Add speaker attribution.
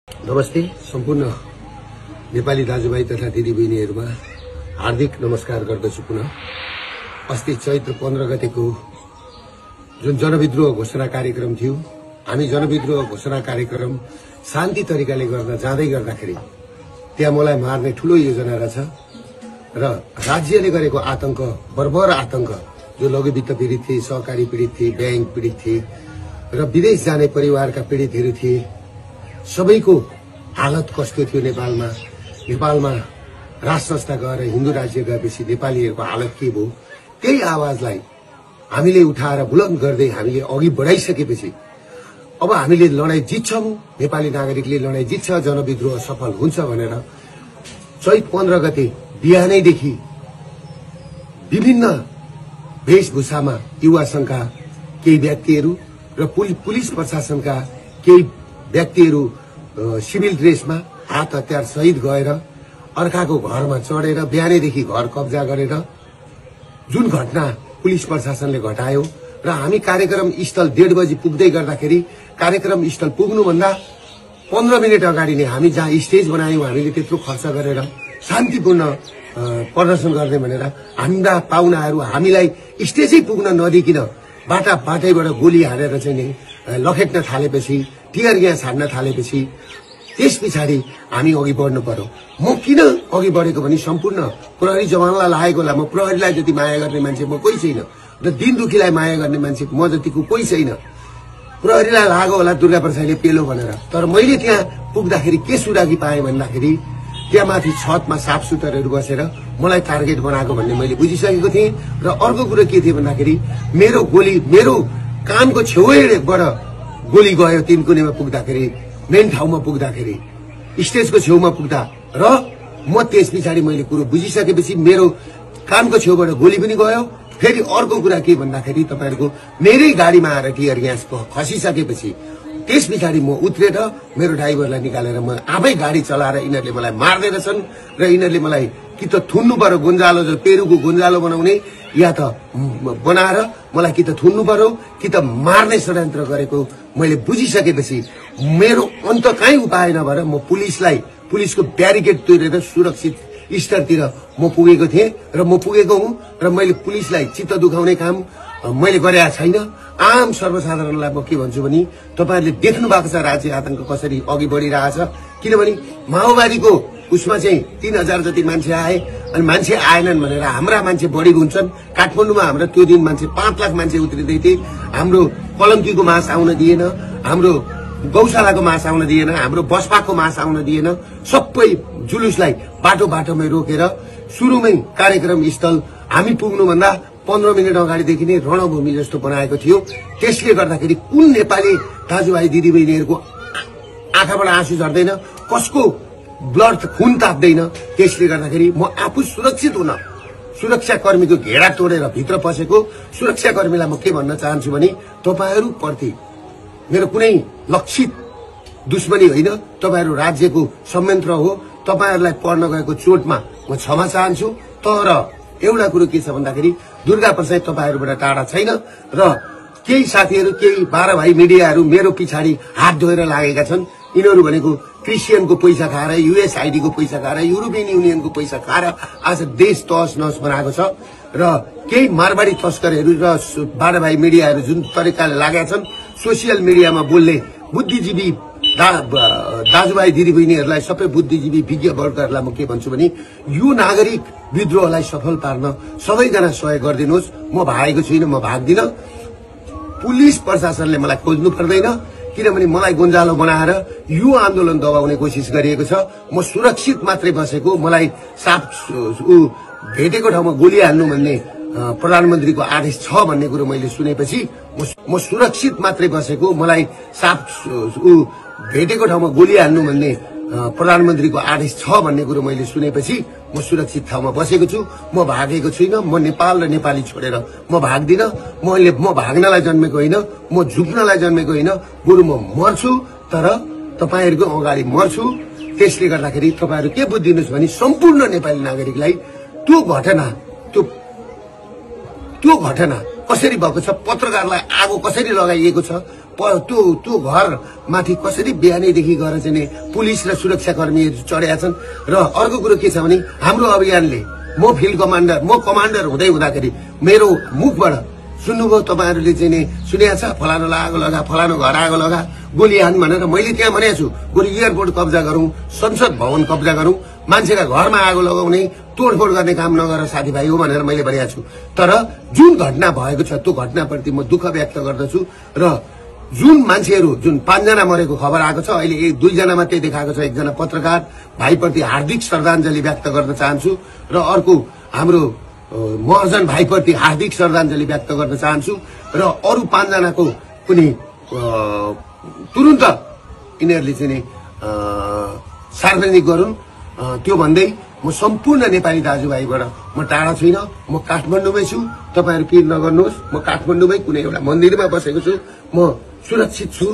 Speaker 1: नमस्ते सम्पूर्ण नेपाली दाजुभाइ तथा दिदीबहिनीहरुमा हार्दिक नमस्कार गर्दछु। पुनः अस्ति चैत्र 15 गतेको जुन जनविद्रोह घोषणा कार्यक्रम थियो, हामी जनविद्रोह घोषणा कार्यक्रम शान्ति तरिकाले गर्न जाँदै गर्दाखेरि त्यहाँ मलाई मार्ने ठूलो योजना रहेछ र राज्यले गरेको आतंक, बर्बर आतंक, जो लघुवित्त पीडित थिए, सहकारी पीडित थिए, बैंक पीडित थिए र विदेश जाने परिवारका पीडितहरू थिए, सबैको हालत कस्तो थियो नेपालमा राज संस्था गएर हिन्दू राज्य गएपछि नेपालीहरूको हालत के भयो, त्यही आवाजलाई हामीले उठाएर बुलन्द गर्दै हामीले अघि बढाइसकेपछि अब हामीले लडाई जित्छौं, नेपाली नागरिकले लडाई जित्छ, जनविद्रोह सफल हुन्छ भनेर चैत 15 गते बिहानैदेखि विभिन्न वेशभूषामा युवा संघका केही व्यक्तिहरू र पुलिस प्रशासनका केही व्यक्तिहरू सिभिल ड्रेसमा हात हतियार सहित गएर अर्काको घरमा चढेर बिहानैदेखि घर कब्जा गरेर जुन घटना पुलिस प्रशासनले घटायो र हामी कार्यक्रम स्थल 1:30 बजे पुग्दै गर्दाखेरि कार्यक्रम स्थल पुग्नुभन्दा 15 मिनेट अगाडि नै हामी जहाँ स्टेज बनायौं, हामीले त्यत्रो खर्च गरेर शान्तिपूर्ण प्रदर्शन गर्ने भनेर हाम्रा पाहुनाहरू हामीलाई स्टेजै पुग्न नदिकिन बाटैबाट गोली हानेर चाहिँ नि लखेट्न थालेपछि, टियर ग्यास हान्न थालेपछि त्यस पछाडि हामी अघि बढ्नु पर्यो। म किन अघि बढेको भने सम्पूर्ण प्रहरी जवानलाई लागेको होला, म प्रहरीलाई जति माया गर्ने मान्छे म कोही छैन र दिन दुखीलाई माया गर्ने मान्छे म जतिको कोही छैन। प्रहरीलाई लागेको होला दुर्गा प्रसादले पेलो भनेर, तर मैले त्यहाँ पुग्दाखेरि के सुरागी पाएँ भन्दाखेरि त्यहाँ माथि छतमा साफ सुटरहरू बसेर मलाई टार्गेट बनाएको भन्ने मैले बुझिसकेको थिएँ। र अर्को कुरो के थियो भन्दाखेरि मेरो कानको छेउबाट गोली गयो, तिनकुनेमा पुग्दाखेरि, मेन ठाउँमा पुग्दाखेरि, स्टेजको छेउमा पुग्दा र म त्यस पछाडि मैले कुरो बुझिसकेपछि मेरो कानको छेउबाट गोली पनि गयो। फेरि अर्को कुरा के भन्दाखेरि तपाईहरुको मेरै गाडीमा आएर टियर ग्यास खसिसकेपछि त्यस पछाडि म उत्रेर मेरो ड्राइभरलाई निकालेर म आफै गाडी चलाएर यिनीहरूले मलाई मार्दै रहेछन् र यिनीहरूले मलाई कि त थुन्नु पर्यो, गुन्जालो जो पेरुको गुन्जालो बनाउने, या त बनाएर मलाई कि त थुन्नु पर्यो कि त मार्ने षड्यन्त्र गरेको मैले बुझिसकेपछि मेरो अन्त कहीँ उपाय नभएर म पुलिसको ब्यारिकेड तोडेर सुरक्षित स्तरतिर म पुगेको थिएँ र म पुगेको हुँ र मैले पुलिसलाई चित्त दुखाउने काम मैले गरेका छैन। आम सर्वसाधारणलाई म के भन्छु भने तपाईहरुले देख्नु भएको छ राज्य आतंक कसरी अघि बढिरहेछ। किनभने माओवादीको उसमा चाहिँ 3000 जति मान्छे आए अनि मान्छे आएनन् भनेर हाम्रा मान्छे बढी हुन्छन्। काठमाडौँमा हाम्रो त्यो दिन मान्छे 5 लाख मान्छे उत्रिदै थिए। हाम्रो कलम्कीको मास आउन दिएन, हाम्रो गौशालाको मास आउन दिएन, हाम्रो बसपाको मास आउन दिएन। सबै जुलुसलाई बाटोमै रोकेर सुरुमै कार्यक्रम स्थल हामी पुग्नुभन्दा 15 मिनेट अगाडिदेखि नै रणभूमि जस्तो बनाएको थियो। त्यसले गर्दाखेरि कुन नेपाली दाजुभाइ दिदीबहिनीहरूको आँखाबाट आँसु झर्दैन, कसको ब्लड खुन ताप्दैन। त्यसले गर्दाखेरि म आफू सुरक्षित हुन सुरक्षाकर्मीको घेरा तोडेर भित्र पसेको सुरक्षाकर्मीलाई म के भन्न चाहन्छु भने तपाईहरु प्रति मेरो कुनै लक्षित दुश्मनी होइन, तपाईहरु राज्यको संयन्त्र हो। तपाईहरुलाई पर्न गएको चोटमा म क्षमा चाहन्छु। तर एउटा कुरो के छ भन्दाखेरि दुर्गा प्रसाद तपाईहरुबाट टाढा छैन र केही साथीहरु, केही 12 भाइ मिडियाहरु मेरो पछाडि हात धोएर लागेका छन्। यिनीहरु भनेको क्रिस्चियनको पैसा खाएर, युएसआईडी को पैसा खाएर, युरोपियन युनियनको पैसा खाएर आज देश तहस नहस बनाएको छ र केही मारवाडी तस्करहरु र 12 भाइ मिडियाहरु जुन तरिकाले लागेका छन् सोशल मिडियामा बोल्ने बुद्धिजीवी दाजुभाइ दिदीबहिनीहरुलाई, सबै बुद्धिजीवी विज्ञ वर्गहरुलाई म के भन्छु भने यो नागरिक विद्रोहलाई सफल पार्न सबैजना सहयोग गरिदिनुहोस्। म भागेको छुइनँ, म भाग्दिन। पुलिस प्रशासनले मलाई खोज्नु पर्दैन, किनभने मलाई गुन्जालो बनाएर यो आन्दोलन दबाउने कोसिस गरिएको छ। म सुरक्षित मात्रै बसेको, मलाई साफ भेटेको ठाउँमा गोली हाल्नु भन्ने प्रधानमन्त्रीको आदेश छ भन्ने कुरो मैले सुनेपछि म सुरक्षित मात्रै बसेको, मलाई साफ भेटेको ठाउँमा गोली हाल्नु भन्ने प्रधानमन्त्रीको आदेश छ भन्ने कुरो मैले सुनेपछि म सुरक्षित ठाउँमा बसेको छु। म भागेको छुइनँ। म नेपाल र नेपाली छोडेर म भाग्दिन। म भाग्नलाई जन्मेको होइन, म झुक्नलाई जन्मेको होइन, बरु म मर्छु तर तपाईहरुको अगाडि मर्छु। त्यसले गर्दाखेरि तपाईहरु के बुझ्दिनुस् भने सम्पूर्ण नेपाली नागरिकलाई त्यो घटना कसरी भएको छ, पत्रकारलाई आगो कसरी लगाइएको छ, त्यो घर माथि कसरी बिहानैदेखि गएर चाहिँ पुलिस र सुरक्षाकर्मीहरू चढेका छन्। र अर्को कुरो के छ भने हाम्रो अभियानले म फिल्ड कमान्डर, म कमान्डर हुँदै हुँदाखेरि मेरो मुखबाट सुन्नुभयो तपाईहरुले चाहिँ नि सुनेको छ, फलानालाई आगो लगा, फलानो घर आगो लगा, गोली हान भनेर मैले त्यहाँ भनेको छु। बरु एयरपोर्ट कब्जा गरौं, संसद भवन कब्जा गरौं, मान्छेका घरमा आगो लगाउने, तोडफोड गर्ने काम नगर साथीभाइ हो भनेर मैले भनेको छु। तर जुन घटना भएको छ त्यो घटनाप्रति म दुःख व्यक्त गर्दछु। र जुन मान्छेहरू, जुन 5 जना मरेको खबर आएको छ, अहिले 2 जना मात्रै देखाएको छ, एकजना पत्रकार भाइप्रति हार्दिक श्रद्धाञ्जली व्यक्त गर्न चाहन्छु। र अर्को हाम्रो महर्जन भाइप्रति हार्दिक श्रद्धाञ्जली व्यक्त गर्न चाहन्छु। र अरु 5 जनाको पनि तुरुन्त यिनीहरूले चाहिँ सार्वजनिक गरून्। त्यो भन्दै म सम्पूर्ण नेपाली दाजुभाइबाट म टाढा छैन, म काठमाडौँमै छु। तपाईहरु पिर नगर्नुहोस्, म काठमाडौँमै कुनै एउटा मन्दिरमा बसेको छु, म सुरक्षित छु।